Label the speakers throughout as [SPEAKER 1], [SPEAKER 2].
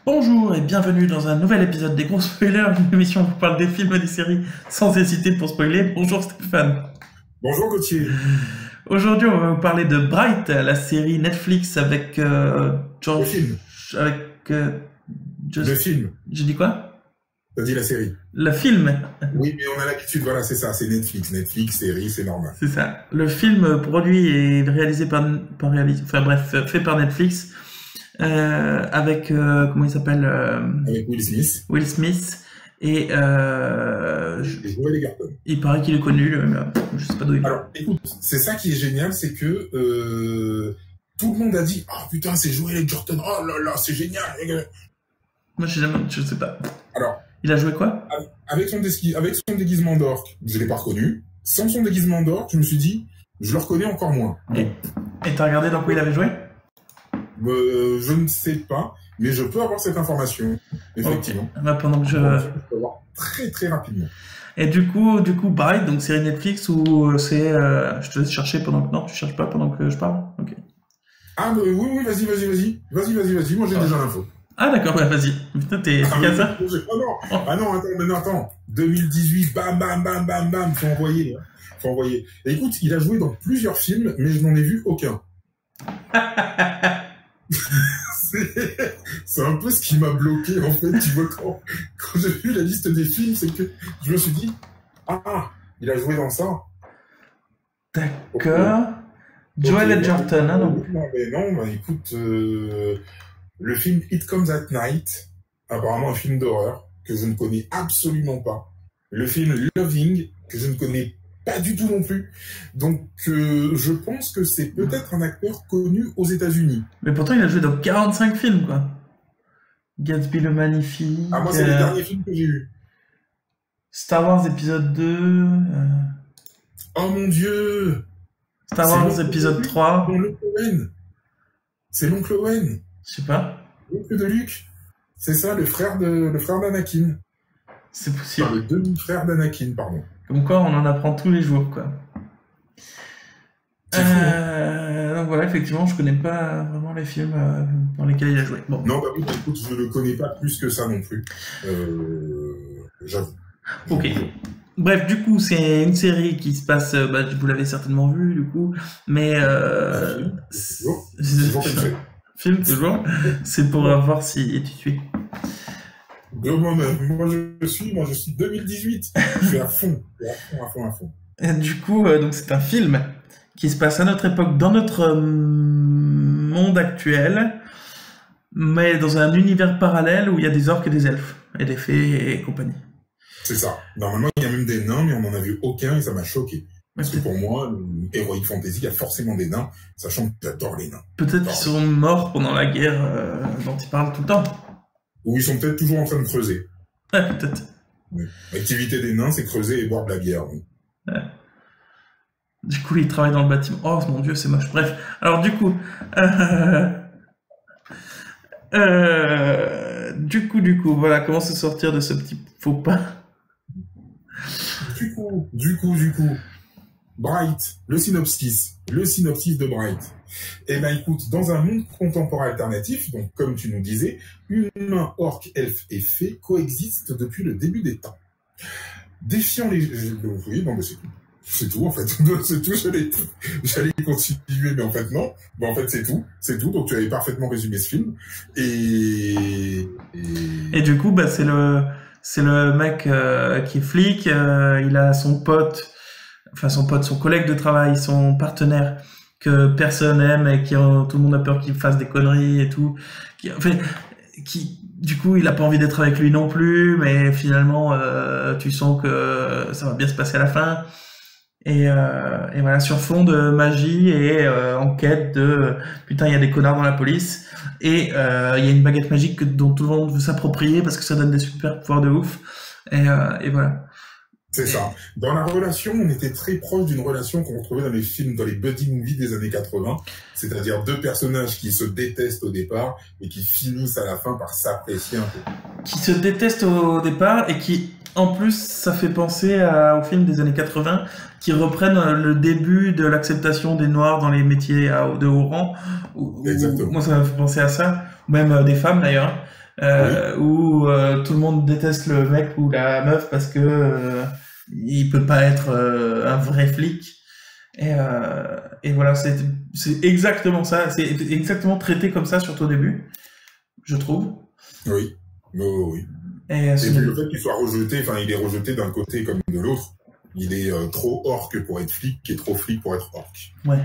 [SPEAKER 1] Bonjour et bienvenue dans un nouvel épisode des Gros Spoilers, une émission où on vous parle des films et des séries sans hésiter pour spoiler. Bonjour Stéphane.
[SPEAKER 2] Bonjour Gauthier.
[SPEAKER 1] Aujourd'hui, on va vous parler de Bright, la série Netflix avec
[SPEAKER 2] Le film.
[SPEAKER 1] avec
[SPEAKER 2] Le film.
[SPEAKER 1] J'ai dit quoi?
[SPEAKER 2] T'as dit la série.
[SPEAKER 1] Le film.
[SPEAKER 2] Oui, mais on a l'habitude, voilà, c'est ça, c'est Netflix. Netflix, série, c'est normal.
[SPEAKER 1] C'est ça. Le film produit et réalisé fait par Netflix avec comment il s'appelle
[SPEAKER 2] Avec Will Smith.
[SPEAKER 1] Will Smith et
[SPEAKER 2] Joel Edgerton.
[SPEAKER 1] il paraît qu'il est connu, mais je sais pas d'où il vient.
[SPEAKER 2] Alors, écoute, c'est ça qui est génial, c'est que tout le monde a dit, ah putain, c'est Joel Edgerton, oh là là, c'est génial.
[SPEAKER 1] Moi, je sais pas.
[SPEAKER 2] Alors,
[SPEAKER 1] Il a joué quoi?
[SPEAKER 2] avec son déguisement d'orque, je l'ai pas reconnu. Sans son déguisement d'orque, je me suis dit, je le reconnais encore moins.
[SPEAKER 1] Et t'as regardé dans quoi il avait joué?
[SPEAKER 2] Je ne sais pas, mais je peux avoir cette information, effectivement.
[SPEAKER 1] Okay. Bah, pendant que je
[SPEAKER 2] peux avoir très très rapidement.
[SPEAKER 1] Et du coup, Bright, donc série Netflix où c'est, je te laisse chercher pendant que non, tu cherches pas pendant que je parle. Ok.
[SPEAKER 2] Ah oui, vas-y, moi j'ai déjà l'info.
[SPEAKER 1] Ah d'accord, bah vas-y. Putain, t'es qu'à ça?
[SPEAKER 2] Attends. 2018, bam, faut envoyer. Et écoute, il a joué dans plusieurs films, mais je n'en ai vu aucun. C'est un peu ce qui m'a bloqué, en fait, tu vois, quand j'ai vu la liste des films, c'est que je me suis dit, ah, il a joué dans ça.
[SPEAKER 1] D'accord. Joel Edgerton, hein, donc.
[SPEAKER 2] Non, écoute, le film It Comes at Night, apparemment un film d'horreur que je ne connais absolument pas. Le film Loving, que je ne connais pas du tout non plus. Donc, je pense que c'est peut-être un acteur connu aux États-Unis.
[SPEAKER 1] Mais pourtant, il a joué dans 45 films, quoi. Gatsby le Magnifique.
[SPEAKER 2] Ah, moi, c'est les derniers films que j'ai eus.
[SPEAKER 1] Star Wars épisode 2.
[SPEAKER 2] Oh mon Dieu!
[SPEAKER 1] Star Wars épisode 3.
[SPEAKER 2] C'est l'oncle Owen.
[SPEAKER 1] Je sais pas.
[SPEAKER 2] L'oncle de Luke. C'est ça, le frère d'Anakin.
[SPEAKER 1] C'est possible.
[SPEAKER 2] Enfin, le demi-frère d'Anakin, pardon.
[SPEAKER 1] Comme quoi, on en apprend tous les jours, quoi. Donc voilà, effectivement, je connais pas vraiment les films dans lesquels il a joué. Bon.
[SPEAKER 2] Non, écoute, je le connais pas plus que ça non plus. J'avoue.
[SPEAKER 1] Ok. Bref, du coup, c'est une série qui se passe, vous l'avez certainement vu, du coup, mais film toujours. C'est pour voir si tu suis.
[SPEAKER 2] Moi, je suis 2018. Je suis à fond.
[SPEAKER 1] Et du coup, donc c'est un film qui se passe à notre époque, dans notre monde actuel, mais dans un univers parallèle où il y a des orques et des elfes, et des fées et compagnie.
[SPEAKER 2] C'est ça. Normalement, il y a même des nains, mais on n'en a vu aucun et ça m'a choqué. Parce que pour moi, Heroic Fantasy, il y a forcément des nains, sachant que j'adore les nains.
[SPEAKER 1] Peut-être qu'ils sont morts pendant la guerre dont ils parlent tout le temps.
[SPEAKER 2] Ou ils sont peut-être toujours en train de creuser.
[SPEAKER 1] Ouais, peut-être.
[SPEAKER 2] Oui. L'activité des nains, c'est creuser et boire de la bière. Donc.
[SPEAKER 1] Ouais. Du coup, ils travaillent dans le bâtiment. Oh mon Dieu, c'est moche. Bref. Alors du coup... Du coup, voilà, comment se sortir de ce petit faux pas.
[SPEAKER 2] Du coup, Bright, le synopsis de Bright. Eh ben, écoute, dans un monde contemporain alternatif, donc comme tu nous disais, humains, orques, elfes et fées coexistent depuis le début des temps. Défiant les... Oui, non, mais c'est tout. C'est tout, en fait. C'est tout, j'allais continuer, mais en fait, non. Bon, en fait, c'est tout. Donc, tu avais parfaitement résumé ce film. Et
[SPEAKER 1] du coup, c'est le mec qui est flic, il a son pote, son collègue de travail, son partenaire que personne aime et tout le monde a peur qu'il fasse des conneries et tout. Du coup, il a pas envie d'être avec lui non plus, mais finalement, tu sens que ça va bien se passer à la fin. Et voilà, sur fond de magie et enquête de putain, il y a des connards dans la police et il y a une baguette magique dont tout le monde veut s'approprier parce que ça donne des super pouvoirs de ouf et voilà.
[SPEAKER 2] C'est ça. Dans la relation, on était très proche d'une relation qu'on retrouvait dans les films, dans les buddy movies des années 80, c'est-à-dire deux personnages qui se détestent au départ et qui finissent à la fin par s'apprécier un peu.
[SPEAKER 1] Qui se détestent au départ et qui, en plus, ça fait penser aux films des années 80 qui reprennent le début de l'acceptation des Noirs dans les métiers de haut rang.
[SPEAKER 2] Exactement.
[SPEAKER 1] Moi, ça m'a fait penser à ça. Même des femmes, d'ailleurs.
[SPEAKER 2] Oui,
[SPEAKER 1] où tout le monde déteste le mec ou la meuf parce que il peut pas être un vrai flic. Et voilà, c'est exactement ça, c'est exactement traité comme ça, surtout au début, je trouve.
[SPEAKER 2] oui, oui, oui, oui.
[SPEAKER 1] Et
[SPEAKER 2] Et puis le fait qu'il soit rejeté, enfin, il est rejeté d'un côté comme de l'autre. Il est trop orc pour être flic et trop flic pour être orc.
[SPEAKER 1] ouais.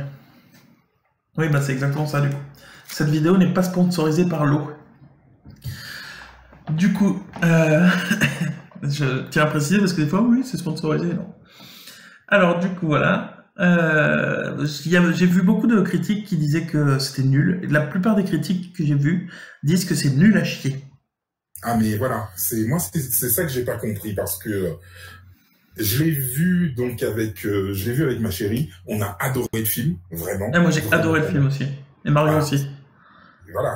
[SPEAKER 1] Oui, bah c'est exactement ça du coup. Cette vidéo n'est pas sponsorisée par l'eau. Du coup, je tiens à préciser parce que des fois, oui, c'est sponsorisé, non. Alors, du coup, voilà. J'ai vu beaucoup de critiques qui disaient que c'était nul. La plupart des critiques que j'ai vues disent que c'est nul à chier.
[SPEAKER 2] Ah mais voilà, c'est ça que j'ai pas compris parce que je l'ai vu donc je l'ai vu avec ma chérie. On a adoré le film, vraiment,
[SPEAKER 1] Et moi, j'ai
[SPEAKER 2] vraiment,
[SPEAKER 1] adoré le film
[SPEAKER 2] vraiment.
[SPEAKER 1] aussi. Et Mario
[SPEAKER 2] Voilà,
[SPEAKER 1] aussi.
[SPEAKER 2] voilà,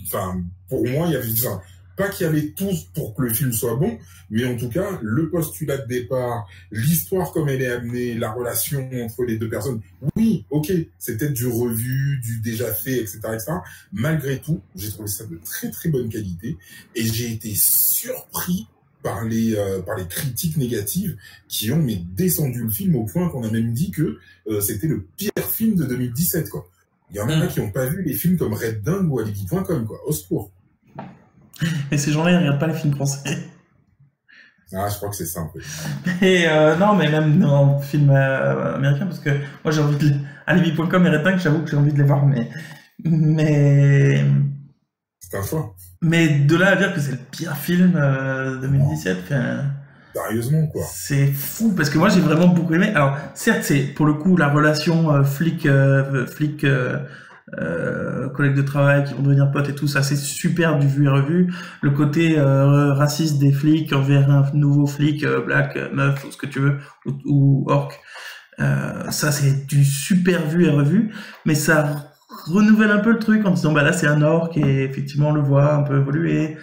[SPEAKER 2] enfin, pour moi, il y avait, enfin, pas qu'il y avait tout pour que le film soit bon, mais en tout cas, le postulat de départ, l'histoire comme elle est amenée, la relation entre les deux personnes, oui, ok, c'est peut-être du revu, du déjà fait, etc., etc. Malgré tout, j'ai trouvé ça de très très bonne qualité et j'ai été surpris par les critiques négatives qui ont descendu le film au point qu'on a même dit que c'était le pire film de 2017, quoi. Il y en a qui n'ont pas vu les films comme Red Dung ou Alibi.com, quoi. Au secours.
[SPEAKER 1] Et ces gens-là, ils regardent pas les films français.
[SPEAKER 2] Ah, je crois que c'est ça, un peu.
[SPEAKER 1] Et non, mais même dans film américain, parce que moi j'ai envie de... Alibi.com et Red j'avoue que j'ai envie de les voir, mais...
[SPEAKER 2] C'est un choix.
[SPEAKER 1] Mais de là à dire que c'est le pire film 2017,
[SPEAKER 2] Sérieusement, quoi.
[SPEAKER 1] c'est fou, parce que moi j'ai vraiment beaucoup aimé. Alors, certes, c'est pour le coup la relation flic collègues de travail qui vont devenir potes et tout, ça c'est super du vu et revu. Le côté raciste des flics envers un nouveau flic, black, meuf, ou ce que tu veux, ou orc, ça c'est du super vu et revu, mais ça renouvelle un peu le truc en disant bah là c'est un orc et effectivement on le voit un peu évoluer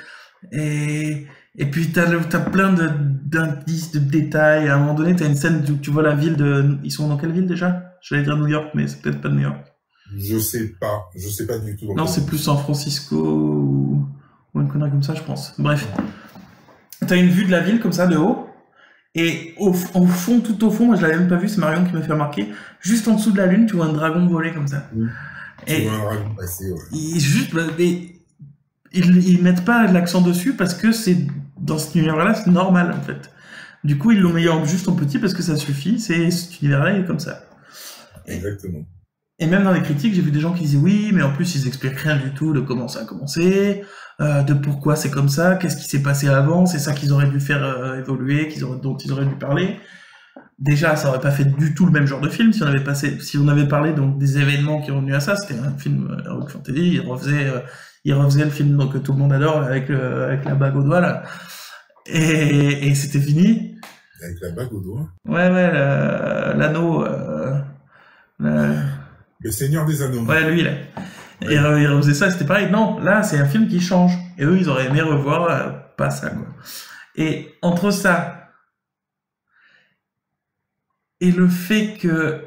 [SPEAKER 1] et puis t'as plein d'indices, de détails. À un moment donné, t'as une scène où tu vois la ville de... Ils sont dans quelle ville déjà? J'allais dire New York, mais c'est peut-être pas de New York.
[SPEAKER 2] Je sais pas du tout.
[SPEAKER 1] Non, c'est plus San Francisco ou une connerie comme ça, je pense. Bref, t'as une vue de la ville comme ça de haut, et au fond, tout au fond, moi je l'avais même pas vu, c'est Marion qui m'a fait remarquer, juste en dessous de la lune, tu vois un dragon voler comme ça.
[SPEAKER 2] Oui.
[SPEAKER 1] Et
[SPEAKER 2] Tu vois un dragon passer, ouais.
[SPEAKER 1] juste, ils mettent pas l'accent dessus parce que c'est dans cet univers-là, c'est normal en fait. Du coup, ils l'ont mis juste en petit parce que ça suffit, cet univers-là il est comme ça.
[SPEAKER 2] Exactement.
[SPEAKER 1] Et même dans les critiques, j'ai vu des gens qui disaient oui, mais en plus ils expliquent rien du tout de comment ça a commencé, de pourquoi c'est comme ça, qu'est-ce qui s'est passé avant, c'est ça qu'ils auraient dû faire évoluer, dont ils auraient dû parler. Déjà, ça aurait pas fait du tout le même genre de film si on avait parlé donc des événements qui ont revenus à ça. C'était un film Heroic Fantasy, il refaisait le film donc, que tout le monde adore avec la bague au doigt là, et c'était fini.
[SPEAKER 2] Avec la bague au doigt.
[SPEAKER 1] Ouais, l'anneau.
[SPEAKER 2] Le Seigneur des Anneaux.
[SPEAKER 1] Ouais, lui, là. Et il refaisait ça, c'était pareil. Non, là, c'est un film qui change. Et eux, ils auraient aimé revoir pas ça, quoi. Et entre ça et le fait que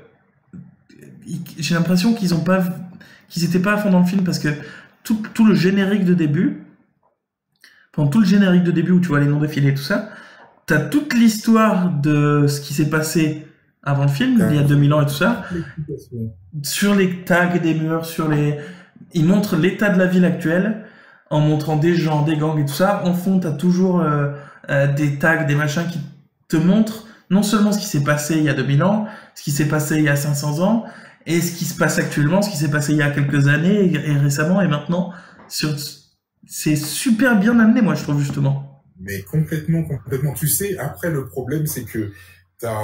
[SPEAKER 1] j'ai l'impression qu'ils étaient pas à fond dans le film parce que tout le générique de début, pendant tout le générique de début où tu vois les noms défiler et tout ça, t'as toute l'histoire de ce qui s'est passé avant le film, il y a 2000 ans et tout ça, sur les tags des murs, ils montrent l'état de la ville actuelle, en montrant des gens, des gangs et tout ça. En fond, t'as toujours des tags, des machins qui te montrent non seulement ce qui s'est passé il y a 2000 ans, ce qui s'est passé il y a 500 ans, et ce qui se passe actuellement, ce qui s'est passé il y a quelques années, et récemment, et maintenant. C'est super bien amené, moi, je trouve, justement.
[SPEAKER 2] Mais complètement, complètement. Tu sais, après, le problème, c'est que t'as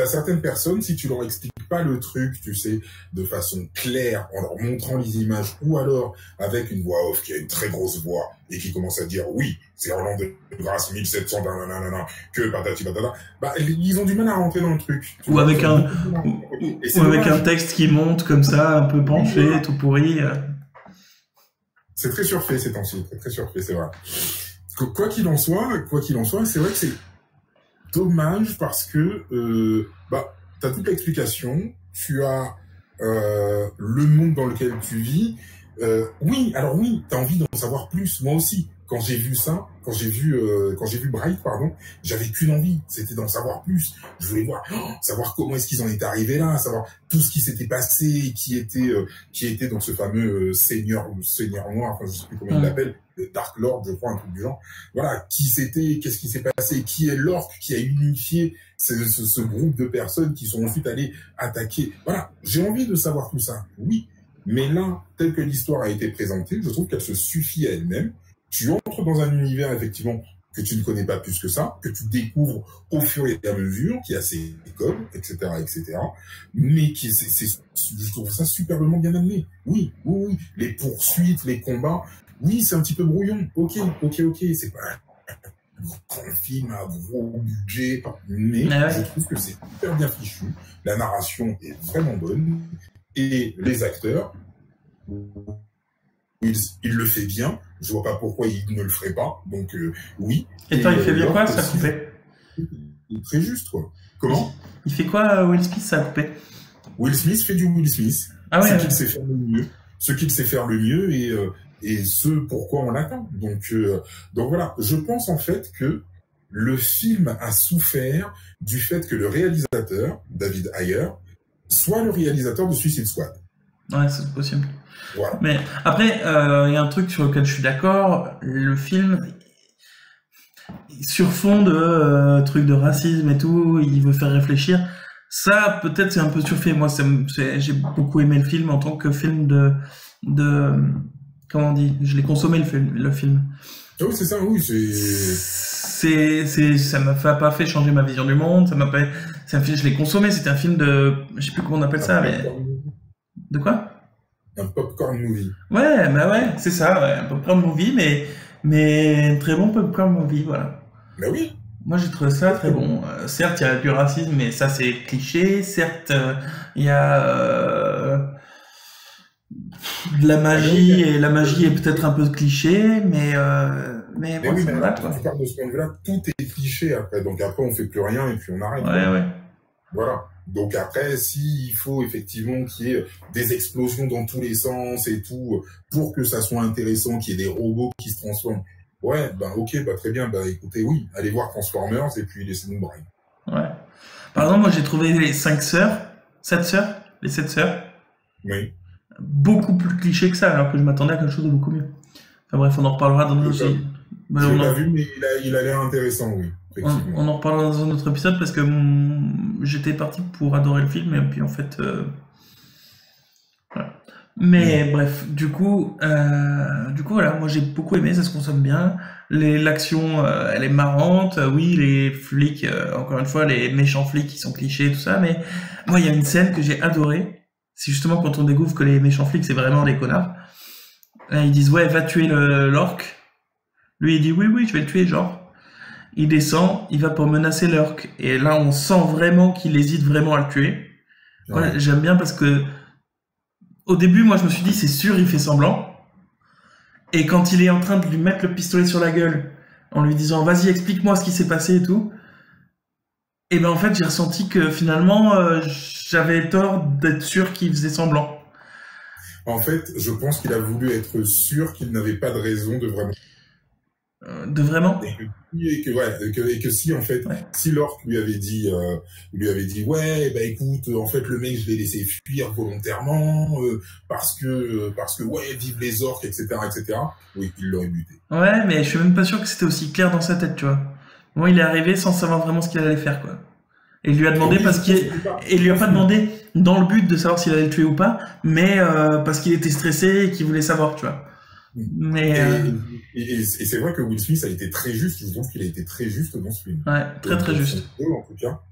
[SPEAKER 2] certaines personnes, si tu leur expliques pas le truc, tu sais, de façon claire, en leur montrant les images, ou alors avec une voix off qui a une très grosse voix et qui commence à dire oui, c'est Roland de Grâce 1700, nanana, que patati patata, bah, ils ont du mal à rentrer dans le truc.
[SPEAKER 1] Ou avec un texte qui monte comme ça, un peu penché, tout pourri.
[SPEAKER 2] C'est très surfait ces temps-ci, très surfait, c'est vrai. Quoi qu'il en soit, c'est vrai que c'est dommage parce que t'as toute l'explication, tu as le monde dans lequel tu vis, Oui, alors oui, t'as envie d'en savoir plus. Moi aussi, quand j'ai vu ça, quand j'ai vu Bright, pardon, j'avais qu'une envie, c'était d'en savoir plus. Je voulais voir, savoir comment est-ce qu'ils en étaient arrivés là, savoir tout ce qui s'était passé, qui était dans ce fameux seigneur noir, enfin je sais plus comment il l'appelle, le Dark Lord, je crois, un truc du genre. Voilà, qui c'était, qu'est-ce qui s'est passé, qui est l'orque qui a unifié ce groupe de personnes qui sont ensuite allées attaquer. Voilà, j'ai envie de savoir tout ça. Oui. Mais là, telle que l'histoire a été présentée, je trouve qu'elle se suffit à elle-même. Tu entres dans un univers, effectivement, que tu ne connais pas plus que ça, que tu découvres au fur et à mesure, qui a ses codes, etc., etc. Mais je trouve ça superbement bien amené. Oui, oui, oui. Les poursuites, les combats, oui, c'est un petit peu brouillon. Ok, c'est pas un grand film à gros budget, mais je trouve que c'est super bien fichu. La narration est vraiment bonne. Et les acteurs, il le fait bien. Je vois pas pourquoi il ne le ferait pas. Donc oui.
[SPEAKER 1] Et toi, il fait bien quoi, ça a coupé?
[SPEAKER 2] Il est très juste, quoi. Comment?
[SPEAKER 1] Il fait quoi, Will Smith, ça a coupé?
[SPEAKER 2] Will Smith fait du Will Smith.
[SPEAKER 1] Ah ouais,
[SPEAKER 2] ce qu'il sait faire le mieux. Ce qu'il sait faire le mieux et ce pourquoi on l'attend. Donc voilà. Je pense en fait que le film a souffert du fait que le réalisateur, David Ayer, soit le réalisateur de Suicide Squad.
[SPEAKER 1] Ouais, c'est possible.
[SPEAKER 2] Voilà.
[SPEAKER 1] Mais après, il y a un truc sur lequel je suis d'accord. Le film, sur fond de trucs de racisme et tout, il veut faire réfléchir. Ça, peut-être, c'est un peu surfait. Moi, j'ai beaucoup aimé le film en tant que film de comment on dit? Je l'ai consommé le film.
[SPEAKER 2] Oui, c'est ça. Oui,
[SPEAKER 1] ça m'a pas fait changer ma vision du monde. Je l'ai consommé. C'était un film de, je sais plus comment on appelle ça, mais de quoi?
[SPEAKER 2] Un popcorn movie.
[SPEAKER 1] Ouais, bah ouais, c'est ça, ouais, un popcorn movie, mais un très bon popcorn movie, voilà.
[SPEAKER 2] Bah oui.
[SPEAKER 1] Moi, j'ai trouvé ça très bon. Certes, il y a du racisme, mais ça, c'est cliché. Certes, il y a de la magie, et la magie est peut-être un peu cliché, mais moi,
[SPEAKER 2] oui,
[SPEAKER 1] ça me va, toi.
[SPEAKER 2] Tu parles de ce point de vue-là, tout est cliché après. Donc après, on fait plus rien et puis on arrête.
[SPEAKER 1] Ouais.
[SPEAKER 2] Voilà. Donc après, s'il faut effectivement qu'il y ait des explosions dans tous les sens et tout, pour que ça soit intéressant, qu'il y ait des robots qui se transforment, ouais, ok, très bien, écoutez, oui, allez voir Transformers et puis laissez-nous brailler.
[SPEAKER 1] Ouais. Par exemple, moi j'ai trouvé les 7 sœurs,
[SPEAKER 2] oui,
[SPEAKER 1] beaucoup plus cliché que ça, alors que je m'attendais à quelque chose de beaucoup mieux. Enfin bref, on en reparlera dans nos...
[SPEAKER 2] Je l'ai pas vu, mais il a l'air intéressant, oui.
[SPEAKER 1] On en reparlera dans un autre épisode parce que j'étais parti pour adorer le film et puis en fait voilà. Mais bref, du coup voilà, moi j'ai beaucoup aimé, ça se consomme bien. L'action elle est marrante, oui, les flics, encore une fois les méchants flics qui sont clichés tout ça, mais moi il y a une scène que j'ai adorée, c'est justement quand on découvre que les méchants flics c'est vraiment des connards. Là, ils disent ouais, va tuer l'orque. Lui il dit oui je vais le tuer, genre. Il descend, il va pour menacer l'orque. Et là, on sent vraiment qu'il hésite vraiment à le tuer. Ouais. Moi, j'aime bien parce que, au début, moi, je me suis dit, c'est sûr, il fait semblant. Et quand il est en train de lui mettre le pistolet sur la gueule, en lui disant, vas-y, explique-moi ce qui s'est passé et tout, et ben, en fait, j'ai ressenti que finalement, j'avais tort d'être sûr qu'il faisait semblant.
[SPEAKER 2] En fait, je pense qu'il a voulu être sûr qu'il n'avait pas de raison de vraiment... Et que si en fait, si l'orque lui avait dit ouais, écoute, en fait le mec je l'ai laissé fuir volontairement parce que ouais, vive les orques, etc., oui, il l'aurait buté.
[SPEAKER 1] Ouais, mais je suis même pas sûr que c'était aussi clair dans sa tête, tu vois. Moi, il est arrivé sans savoir vraiment ce qu'il allait faire, quoi. Et il lui a demandé il lui a pas demandé dans le but de savoir s'il allait le tuer ou pas, mais parce qu'il était stressé et qu'il voulait savoir, tu vois. Mais
[SPEAKER 2] et c'est vrai que Will Smith a été très juste, je trouve qu'il a été très juste dans ce film.
[SPEAKER 1] Ouais, très juste.
[SPEAKER 2] En tout cas.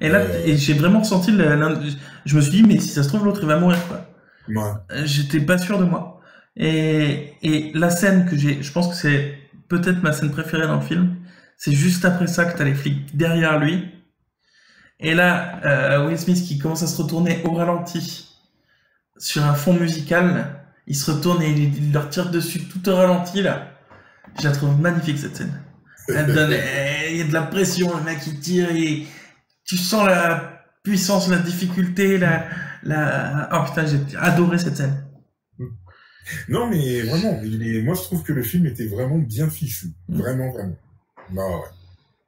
[SPEAKER 1] Et là, et j'ai vraiment ressenti je me suis dit, mais si ça se trouve, l'autre il va mourir, quoi.
[SPEAKER 2] Ouais.
[SPEAKER 1] J'étais pas sûr de moi. Et la scène je pense que c'est peut-être ma scène préférée dans le film, c'est juste après ça que t'as les flics derrière lui. Et là, Will Smith qui commence à se retourner au ralenti sur un fond musical. Il se retourne et il leur tire dessus tout au ralenti, là. Je la trouve magnifique, cette scène. Il y a de la pression, le mec il tire et tu sens la puissance, la difficulté, oh putain, j'ai adoré cette scène.
[SPEAKER 2] Non, mais vraiment, moi je trouve que le film était vraiment bien fichu. Vraiment, vraiment. Bah ouais.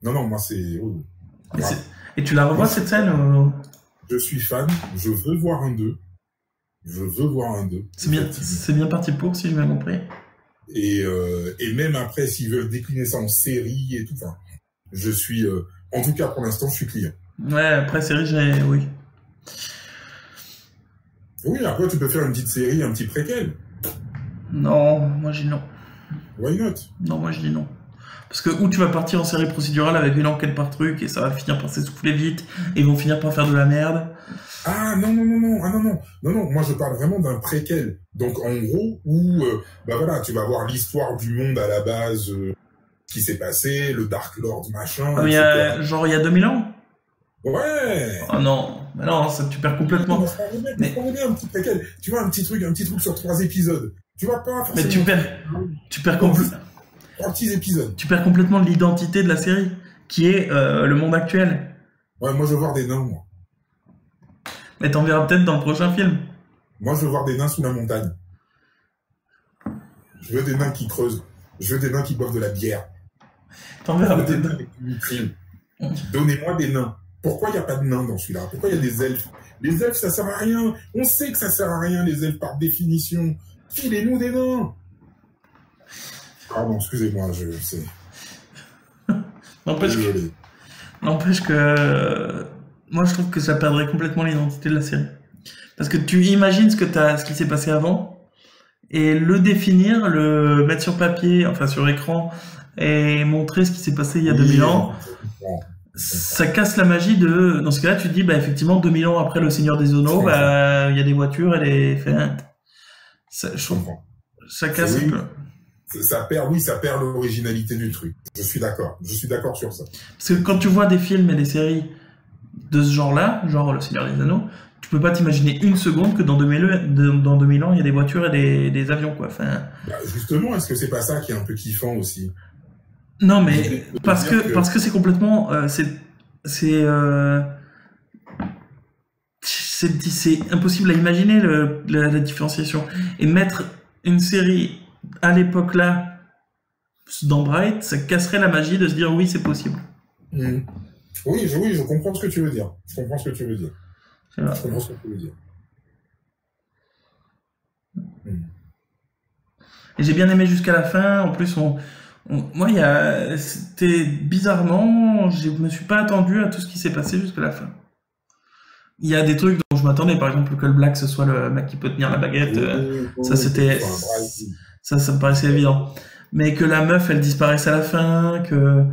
[SPEAKER 2] Non, non, moi c'est... Oh, grave.
[SPEAKER 1] Et tu la revois cette scène ou...
[SPEAKER 2] Je suis fan, je veux voir un 2. Je veux voir un 2.
[SPEAKER 1] C'est bien parti pour, si j'ai bien compris.
[SPEAKER 2] Et même après, s'ils veulent décliner ça en série et tout, enfin, je suis... en tout cas, pour l'instant, je suis client.
[SPEAKER 1] Ouais, après série, oui.
[SPEAKER 2] Oui, après, tu peux faire une petite série, un petit préquel.
[SPEAKER 1] Non, moi je dis non.
[SPEAKER 2] Why not?
[SPEAKER 1] Non, moi je dis non. Parce que où tu vas partir en série procédurale avec une enquête par truc et ça va finir par s'essouffler vite et ils vont finir par faire de la merde.
[SPEAKER 2] Ah non, non, non, non, ah non, non, non, non, moi je parle vraiment d'un préquel. Donc en gros, où, bah voilà, tu vas voir l'histoire du monde à la base, qui s'est passé, le Dark Lord, machin,
[SPEAKER 1] Ah, mais genre il y a 2000 ans?
[SPEAKER 2] Ouais.
[SPEAKER 1] Ah non, mais non, ça tu perds complètement.
[SPEAKER 2] Mais un petit préquel. Tu vois, un petit truc sur 3 épisodes. Tu vois pas forcément...
[SPEAKER 1] Mais tu perds complètement...
[SPEAKER 2] 3 petits épisodes.
[SPEAKER 1] Tu perds complètement l'identité de la série, qui est le monde actuel.
[SPEAKER 2] Ouais, moi je veux voir des nains, moi.
[SPEAKER 1] Mais t'en verras peut-être dans le prochain film.
[SPEAKER 2] Moi je veux voir des nains sous la montagne. Je veux des nains qui creusent. Je veux des nains qui boivent de la bière.
[SPEAKER 1] T'en verras
[SPEAKER 2] des nains avec une vitrine. Donnez-moi des nains. Pourquoi il n'y a pas de nains dans celui-là? Pourquoi il y a des elfes? Les elfes, ça sert à rien. On sait que ça sert à rien, les elfes, par définition. Filez-nous des nains. Pardon, excusez-moi, je sais.
[SPEAKER 1] N'empêche que... Moi, je trouve que ça perdrait complètement l'identité de la série. Parce que tu imagines ce qui s'est passé avant, et le définir, le mettre sur papier, enfin sur écran, et montrer ce qui s'est passé il y a 2000 ans, ça casse la magie de... Dans ce cas-là, tu te dis, bah effectivement, 2000 ans après Le Seigneur des Anneaux, bah il y a des voitures et des... Ça, je comprends. Ça casse un peu.
[SPEAKER 2] Ça perd l'originalité du truc. Je suis d'accord sur ça.
[SPEAKER 1] Parce que quand tu vois des films et des séries de ce genre-là, genre Le Seigneur des Anneaux, tu peux pas t'imaginer une seconde que dans 2000 ans, il y a des voitures et des avions, quoi. Enfin...
[SPEAKER 2] Bah justement, est-ce que c'est pas ça qui est un peu kiffant aussi?
[SPEAKER 1] Non, mais parce que c'est complètement... c'est impossible à imaginer la différenciation. Et mettre une série à l'époque là dans Bright, ça casserait la magie de se dire oui, c'est possible.
[SPEAKER 2] Mmh. Oui, je comprends ce que tu veux dire.
[SPEAKER 1] Et j'ai bien aimé jusqu'à la fin. En plus, moi, c'était bizarrement, je me suis pas attendu à tout ce qui s'est passé jusqu'à la fin. Il y a des trucs dont je m'attendais, par exemple que le Black ce soit le mec qui peut tenir la baguette. Ça me paraissait évident. Mais que la meuf, elle disparaisse à la fin, que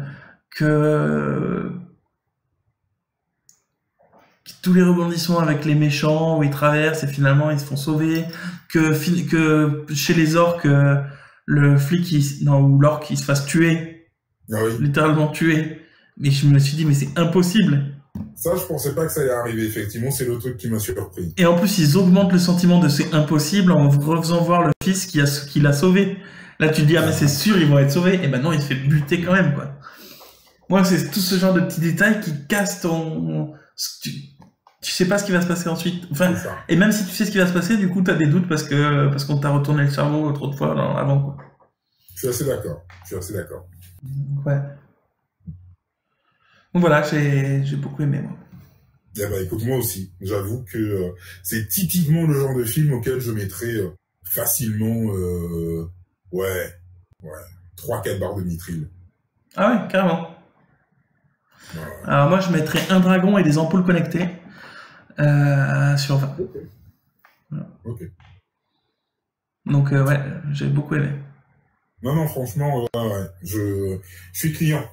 [SPEAKER 1] tous les rebondissements avec les méchants où ils traversent et finalement ils se font sauver, que chez les orques, le flic ou l'orque il se fasse tuer, littéralement tuer. Mais je me suis dit mais c'est impossible.
[SPEAKER 2] Ça, je pensais pas que ça allait arriver, effectivement, c'est le truc qui m'a surpris.
[SPEAKER 1] Et en plus, ils augmentent le sentiment de c'est impossible en refaisant voir le fils qui l'a sauvé. Là, tu te dis, ah, mais c'est sûr, ils vont être sauvés. Et maintenant, il se fait buter quand même, quoi. Moi, c'est tout ce genre de petits détails qui cassent ton... Tu sais pas ce qui va se passer ensuite. Enfin, et même si tu sais ce qui va se passer, du coup, t'as des doutes parce qu'on t'a retourné le cerveau trop de fois avant, quoi.
[SPEAKER 2] Je suis assez d'accord.
[SPEAKER 1] Ouais. Donc voilà, j'ai beaucoup aimé, moi.
[SPEAKER 2] Eh ben, écoute, moi aussi. J'avoue que c'est typiquement le genre de film auquel je mettrais facilement, 3-4 barres de nitril.
[SPEAKER 1] Ah ouais, carrément. Ouais. Alors moi, je mettrais un dragon et des ampoules connectées sur 20.
[SPEAKER 2] Okay. Voilà. Ok.
[SPEAKER 1] Donc, ouais, j'ai beaucoup aimé.
[SPEAKER 2] Non, franchement, ouais. Je suis client.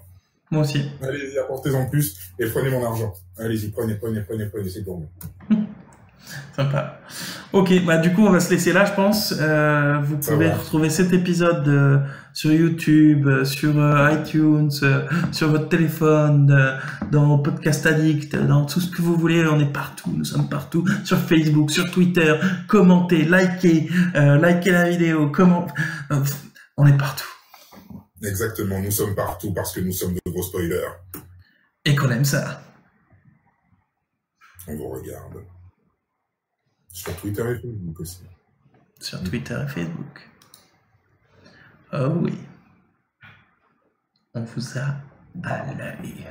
[SPEAKER 1] Moi aussi.
[SPEAKER 2] Allez-y, apportez-en plus et prenez mon argent. Allez-y, prenez, c'est pour moi.
[SPEAKER 1] Sympa. Ok, bah du coup on va se laisser là, je pense. Vous pouvez retrouver cet épisode sur YouTube, sur iTunes, sur votre téléphone, dans Podcast Addict, dans tout ce que vous voulez. On est partout, nous sommes partout. Sur Facebook, sur Twitter. Commentez, likez la vidéo. On est partout.
[SPEAKER 2] Exactement, nous sommes partout parce que nous sommes de gros spoilers.
[SPEAKER 1] Et qu'on aime ça.
[SPEAKER 2] On vous regarde. Sur Twitter et Facebook aussi.
[SPEAKER 1] sur Twitter et Facebook. Oh oui. On vous a à l'œil.